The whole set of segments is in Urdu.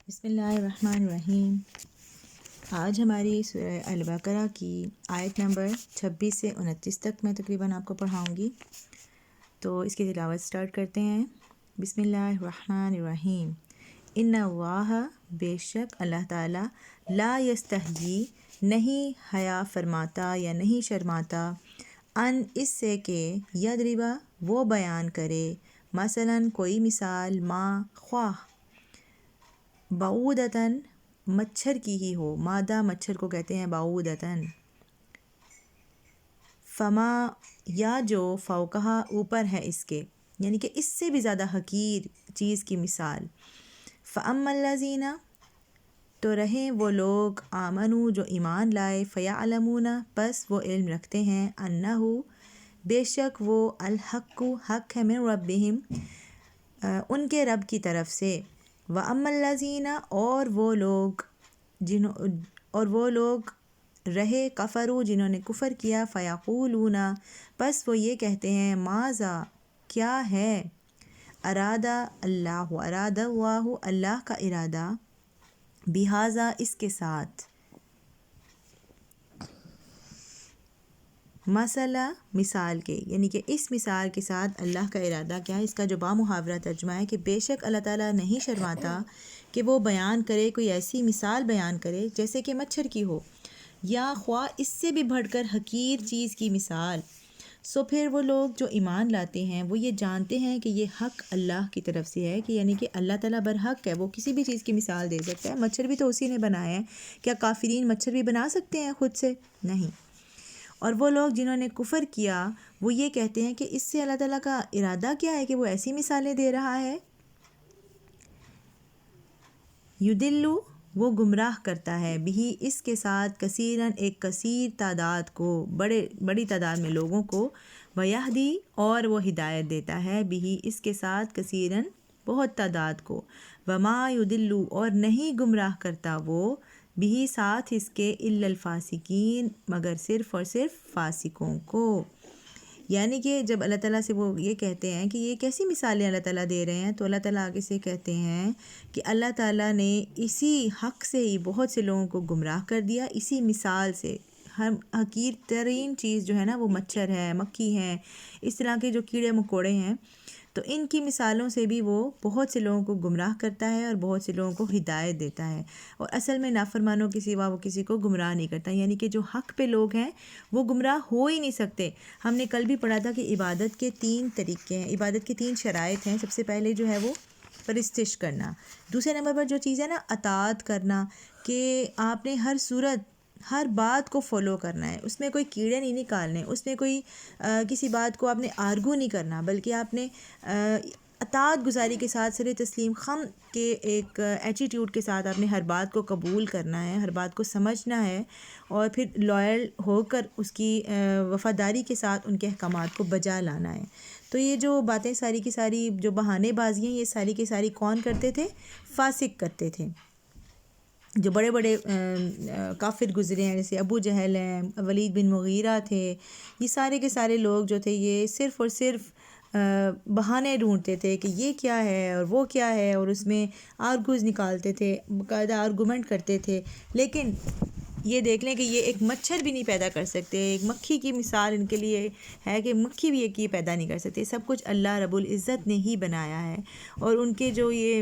بسم اللہ الرحمن الرحیم۔ آج ہماری سورہ البقرہ کی آیت نمبر 26 سے 29 تک میں تقریباً آپ کو پڑھاؤں گی، تو اس کی تلاوت سٹارٹ کرتے ہیں۔ بسم اللہ الرحمن الرحیم۔ ان اللہ، بے شک اللہ تعالیٰ، لا یستحیی، نہیں حیا فرماتا یا نہیں شرماتا، ان اس سے کہ یضربا، وہ بیان کرے، مثلاً کوئی مثال، ما خواہ، بعودتاً مچھر کی ہی ہو، مادہ مچھر کو کہتے ہیں بعودتاً، فما، یا جو فوقہا اوپر ہے اس کے، یعنی کہ اس سے بھی زیادہ حقیر چیز کی مثال، فاما الذین، تو رہیں وہ لوگ، آمنو جو ایمان لائے، فیعلمون، پس وہ علم رکھتے ہیں، انہو، بے شک وہ، الحق، حق ہے، من ربہم، ان کے رب کی طرف سے، وَأَمَّا الَّذِينَ، اور وہ لوگ رہے، کفروا، جنہوں نے کفر کیا، فَيَقُولُونَ، پس وہ یہ کہتے ہیں، ماذا، کیا ہے، ارادہ اللہ، اللہ کا ارادہ، بہذا، اس کے ساتھ، مسئلہ، مثال کے، یعنی کہ اس مثال کے ساتھ اللہ کا ارادہ کیا ہے۔ اس کا جو بامحاورہ ترجمہ ہے کہ بے شک اللہ تعالیٰ نہیں شرماتا کہ وہ بیان کرے، کوئی ایسی مثال بیان کرے جیسے کہ مچھر کی ہو، یا خواہ اس سے بھی بڑھ کر حقیر چیز کی مثال، سو پھر وہ لوگ جو ایمان لاتے ہیں وہ یہ جانتے ہیں کہ یہ حق اللہ کی طرف سے ہے، کہ یعنی کہ اللہ تعالیٰ برحق ہے، وہ کسی بھی چیز کی مثال دے سکتا ہے۔ مچھر بھی تو اسی نے بنایا ہے، کیا کافرین مچھر بھی بنا سکتے ہیں خود سے؟ نہیں۔ اور وہ لوگ جنہوں نے کفر کیا وہ یہ کہتے ہیں کہ اس سے اللہ تعالیٰ کا ارادہ کیا ہے کہ وہ ایسی مثالیں دے رہا ہے، یدلو، وہ گمراہ کرتا ہے، بھی، اس کے ساتھ، کثیراً، ایک کثیر تعداد کو، بڑی تعداد میں لوگوں کو، ویہدی، اور وہ ہدایت دیتا ہے، بھی، اس کے ساتھ، کثیراً، بہت تعداد کو، وما یدلو، اور نہیں گمراہ کرتا وہ، بھی، ساتھ اس کے، الا الفاسقین، مگر صرف اور صرف فاسقوں کو۔ یعنی کہ جب اللہ تعالیٰ سے وہ یہ کہتے ہیں کہ یہ کیسی مثالیں اللہ تعالیٰ دے رہے ہیں، تو اللہ تعالیٰ آگے سے کہتے ہیں کہ اللہ تعالیٰ نے اسی حق سے ہی بہت سے لوگوں کو گمراہ کر دیا، اسی مثال سے۔ ہر حقیر ترین چیز جو ہے نا وہ مچھر ہے، مکھی ہیں، اس طرح کے جو کیڑے مکوڑے ہیں، تو ان کی مثالوں سے بھی وہ بہت سے لوگوں کو گمراہ کرتا ہے اور بہت سے لوگوں کو ہدایت دیتا ہے، اور اصل میں نافرمانوں کے سوا وہ کسی کو گمراہ نہیں کرتا، یعنی کہ جو حق پہ لوگ ہیں وہ گمراہ ہو ہی نہیں سکتے۔ ہم نے کل بھی پڑھا تھا کہ عبادت کے 3 طریقے ہیں، عبادت کے 3 شرائط ہیں۔ سب سے پہلے جو ہے وہ پرستش کرنا، دوسرے نمبر پر جو چیز ہے نا اطاعت کرنا، کہ آپ نے ہر صورت، ہر بات کو فالو کرنا ہے، اس میں کوئی کیڑے نہیں نکالنے، اس میں کوئی کسی بات کو آپ نے آرگو نہیں کرنا، بلکہ آپ نے اطاعت گزاری کے ساتھ، سر تسلیم خم کے ایک ایٹیٹیوڈ کے ساتھ آپ نے ہر بات کو قبول کرنا ہے، ہر بات کو سمجھنا ہے، اور پھر لائل ہو کر اس کی وفاداری کے ساتھ ان کے احکامات کو بجا لانا ہے۔ تو یہ جو باتیں ساری کی ساری، جو بہانے بازی ہیں، یہ ساری کی ساری کون کرتے تھے؟ فاسق کرتے تھے۔ جو بڑے بڑے کافر گزرے ہیں، جیسے ابو جہل ہیں، ولید بن مغیرہ تھے، یہ سارے کے سارے لوگ جو تھے یہ صرف اور صرف بہانے ڈھونڈتے تھے کہ یہ کیا ہے اور وہ کیا ہے، اور اس میں آرگوز نکالتے تھے، باقاعدہ آرگومنٹ کرتے تھے، لیکن یہ دیکھ لیں کہ یہ ایک مچھر بھی نہیں پیدا کر سکتے، ایک مکھی کی مثال ان کے لیے ہے کہ مکھی بھی ایک یہ پیدا نہیں کر سکتے، سب کچھ اللہ رب العزت نے ہی بنایا ہے۔ اور ان کے جو یہ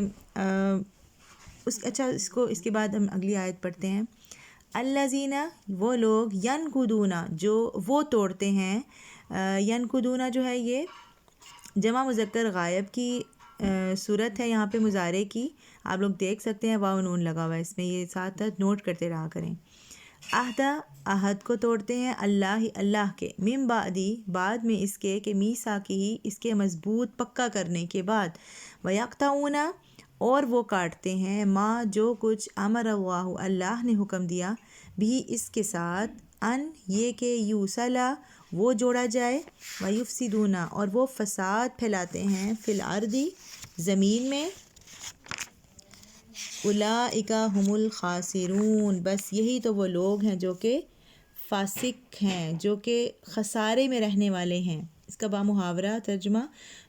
اس کے بعد ہم اگلی آیت پڑھتے ہیں، الذین، وہ لوگ، ینقضون، جو وہ توڑتے ہیں، ینقضون جو ہے یہ جمع مذکر غائب کی صورت ہے یہاں پہ مضارع کی، آپ لوگ دیکھ سکتے ہیں واو نون لگا ہوا ہے اس میں، یہ ساتھ ساتھ نوٹ کرتے رہا کریں۔ عہد کو توڑتے ہیں، اللہ کے، من بعدی، بعد میں اس کے، کہ میثاقہ، اس کے مضبوط پکا کرنے کے بعد، ویقطعون، اور وہ کاٹتے ہیں، ما، جو کچھ، امر اللہ، اللہ نے حکم دیا، بھی، اس کے ساتھ، ان، یہ کہ، یوصلا، وہ جوڑا جائے، ویفسدون، اور وہ فساد پھیلاتے ہیں، فی الارض، زمین میں، اولئک ھم الخاسرون، بس یہی تو وہ لوگ ہیں جو کہ فاسق ہیں، جو کہ خسارے میں رہنے والے ہیں۔ اس کا بامحاورہ ترجمہ،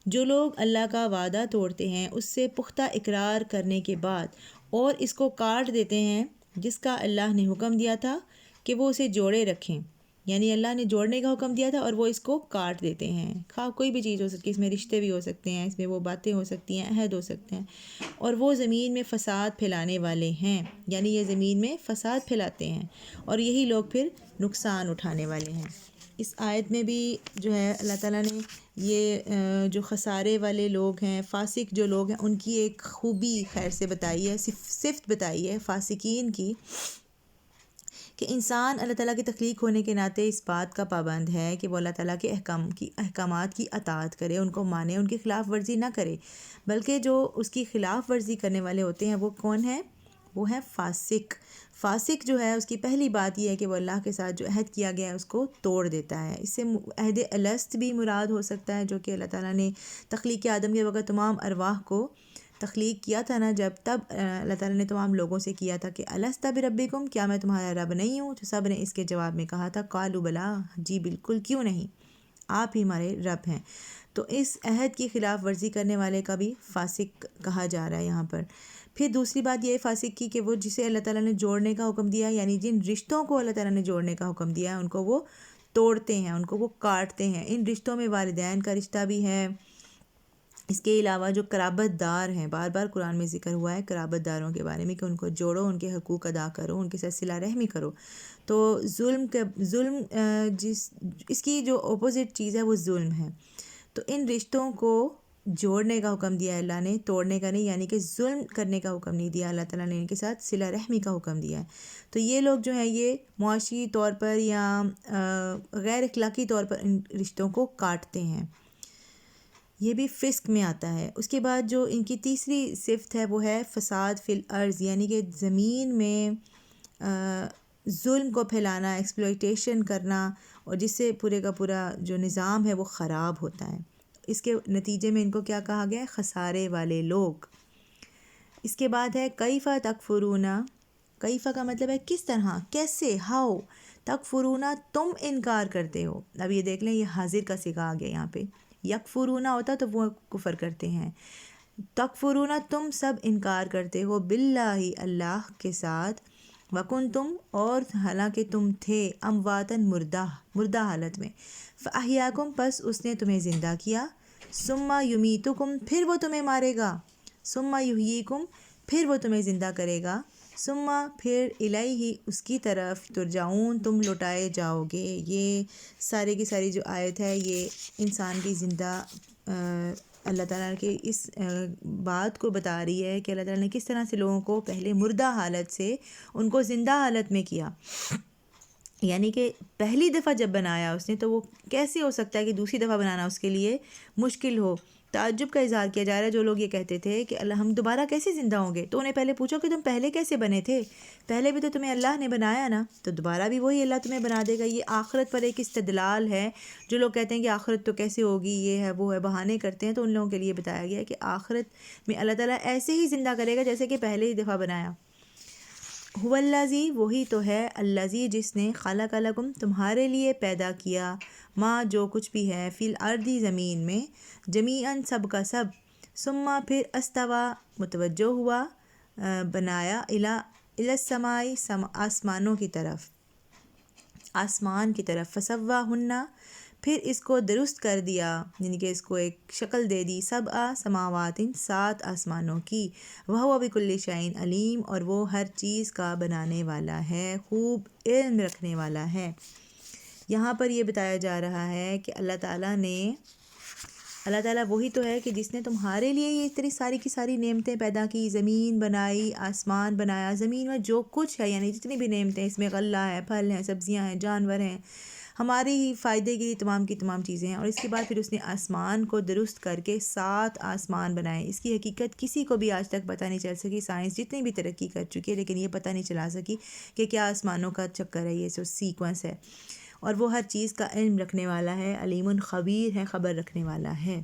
جو لوگ اللہ کا وعدہ توڑتے ہیں اس سے پختہ اقرار کرنے کے بعد اور اس کو کاٹ دیتے ہیں جس کا اللہ نے حکم دیا تھا کہ وہ اسے جوڑے رکھیں، یعنی اللہ نے جوڑنے کا حکم دیا تھا اور وہ اس کو کاٹ دیتے ہیں، خواہ کوئی بھی چیز ہو سکتی ہے، اس میں رشتے بھی ہو سکتے ہیں، اس میں وہ باتیں ہو سکتی ہیں، عہد ہو سکتے ہیں، اور وہ زمین میں فساد پھیلانے والے ہیں، یعنی یہ زمین میں فساد پھیلاتے ہیں اور یہی لوگ پھر نقصان اٹھانے والے ہیں۔ اس آیت میں بھی جو ہے اللہ تعالیٰ نے یہ جو خسارے والے لوگ ہیں، فاسق جو لوگ ہیں، ان کی ایک خوبی خیر سے بتائی ہے، صفت بتائی ہے فاسقین کی، کہ انسان اللہ تعالیٰ کی تخلیق ہونے کے ناطے اس بات کا پابند ہے کہ وہ اللہ تعالیٰ کے احکامات کی اطاعت کرے، ان کو مانے، ان کی خلاف ورزی نہ کرے، بلکہ جو اس کی خلاف ورزی کرنے والے ہوتے ہیں وہ کون ہیں؟ وہ ہے فاسق۔ فاسق جو ہے اس کی پہلی بات یہ ہے کہ وہ اللہ کے ساتھ جو عہد کیا گیا ہے اس کو توڑ دیتا ہے۔ اس سے عہد الست بھی مراد ہو سکتا ہے، جو کہ اللہ تعالیٰ نے تخلیق آدم کے وقت تمام ارواح کو تخلیق کیا تھا نا، جب تب اللہ تعالیٰ نے تمام لوگوں سے کیا تھا کہ الست بربکم، کیا میں تمہارا رب نہیں ہوں؟ تو سب نے اس کے جواب میں کہا تھا قالوا بلا، جی بالکل، کیوں نہیں، آپ ہی ہمارے رب ہیں۔ تو اس عہد کی خلاف ورزی کرنے والے کا بھی فاسق کہا جا رہا ہے یہاں پر۔ پھر دوسری بات یہ ہے فاسق کی کہ وہ جسے اللہ تعالیٰ نے جوڑنے کا حکم دیا ہے، یعنی جن رشتوں کو اللہ تعالیٰ نے جوڑنے کا حکم دیا ہے ان کو وہ توڑتے ہیں، ان کو وہ کاٹتے ہیں۔ ان رشتوں میں والدین کا رشتہ بھی ہے، اس کے علاوہ جو قرابت دار ہیں، بار بار قرآن میں ذکر ہوا ہے قرابت داروں کے بارے میں کہ ان کو جوڑو، ان کے حقوق ادا کرو، ان کے ساتھ صلہ رحمی کرو۔ تو ظلم اس کی جو اپوزٹ چیز ہے وہ ظلم ہے۔ تو ان رشتوں کو جوڑنے کا حکم دیا ہے اللہ نے، توڑنے کا نہیں، یعنی کہ ظلم کرنے کا حکم نہیں دیا اللہ تعالیٰ نے، ان کے ساتھ صلہ رحمی کا حکم دیا ہے۔ تو یہ لوگ جو ہیں یہ معاشی طور پر یا غیر اخلاقی طور پر ان رشتوں کو کاٹتے ہیں، یہ بھی فسق میں آتا ہے۔ اس کے بعد جو ان کی تیسری صفت ہے وہ ہے فساد فی الارض، یعنی کہ زمین میں ظلم کو پھیلانا، ایکسپلوئٹیشن کرنا، اور جس سے پورے کا پورا جو نظام ہے وہ خراب ہوتا ہے۔ اس کے نتیجے میں ان کو کیا کہا گیا ہے؟ خسارے والے لوگ۔ اس کے بعد ہے کیف تکفرون، کیف کا مطلب ہے کس طرح، کیسے، ہاؤ، تکفرون تم انکار کرتے ہو۔ اب یہ دیکھ لیں یہ حاضر کا صیغہ آ گیا یہاں پہ، یکفرون ہوتا تو وہ کفر کرتے ہیں، تکفرون تم سب انکار کرتے ہو، باللہ اللہ کے ساتھ، وکنتم اور حالانکہ تم تھے، امواتن مردہ حالت میں، فاحیاکم پس اس نے تمہیں زندہ کیا، ثم یمیتکم پھر وہ تمہیں مارے گا، ثم یحییکم پھر وہ تمہیں زندہ کرے گا، ثم پھر الیہ اس کی طرف ترجعون تم لوٹائے جاؤ گے۔ یہ سارے کی ساری جو آیت ہے یہ انسان کی زندہ اللہ تعالیٰ کے اس بات کو بتا رہی ہے کہ اللہ تعالیٰ نے کس طرح سے لوگوں کو پہلے مردہ حالت سے ان کو زندہ حالت میں کیا، یعنی کہ پہلی دفعہ جب بنایا اس نے تو وہ کیسے ہو سکتا ہے کہ دوسری دفعہ بنانا اس کے لیے مشکل ہو۔ تعجب کا اظہار کیا جا رہا ہے، جو لوگ یہ کہتے تھے کہ اللہ ہم دوبارہ کیسے زندہ ہوں گے، تو انہیں پہلے پوچھو کہ تم پہلے کیسے بنے تھے، پہلے بھی تو تمہیں اللہ نے بنایا نا، تو دوبارہ بھی وہی اللہ تمہیں بنا دے گا۔ یہ آخرت پر ایک استدلال ہے۔ جو لوگ کہتے ہیں کہ آخرت تو کیسے ہوگی، یہ ہے وہ ہے، بہانے کرتے ہیں، تو ان لوگوں کے لیے بتایا گیا ہے کہ آخرت میں اللہ تعالیٰ ایسے ہی زندہ کرے گا جیسے کہ پہلے ہی دفعہ بنایا۔ هو الذی وہی تو ہے، الذی جس نے خلق لکم تمہارے لیے پیدا کیا، ما جو کچھ بھی ہے، فی الارض زمین میں، جمیعاً سب کا سب، ثم پھر استوی متوجہ ہوا، بنایا، الی السماء آسمانوں کی طرف، آسمان کی طرف، فسواہن پھر اس کو درست کر دیا، یعنی کہ اس کو ایک شکل دے دی، سبع سماوات 7 آسمانوں کی، وہو بکل شیء علیم اور وہ ہر چیز کا بنانے والا ہے، خوب علم رکھنے والا ہے۔ یہاں پر یہ بتایا جا رہا ہے کہ اللہ تعالیٰ وہی تو ہے کہ جس نے تمہارے لیے یہ اتنی ساری کی ساری نعمتیں پیدا کی، زمین بنائی، آسمان بنایا، زمین میں جو کچھ ہے یعنی جتنی بھی نعمتیں، اس میں غلہ ہے، پھل ہیں، سبزیاں ہیں، جانور ہیں، ہمارے ہی فائدے کے لیے تمام کی تمام چیزیں ہیں، اور اس کے بعد پھر اس نے آسمان کو درست کر کے 7 آسمان بنائے۔ اس کی حقیقت کسی کو بھی آج تک پتہ نہیں چل سکی، سائنس جتنی بھی ترقی کر چکی ہے لیکن یہ پتہ نہیں چلا سکی کہ کیا آسمانوں کا چکر ہے، یہ جو سیکوینس ہے، اور وہ ہر چیز کا علم رکھنے والا ہے، علیم خبیر ہے، خبر رکھنے والا ہے۔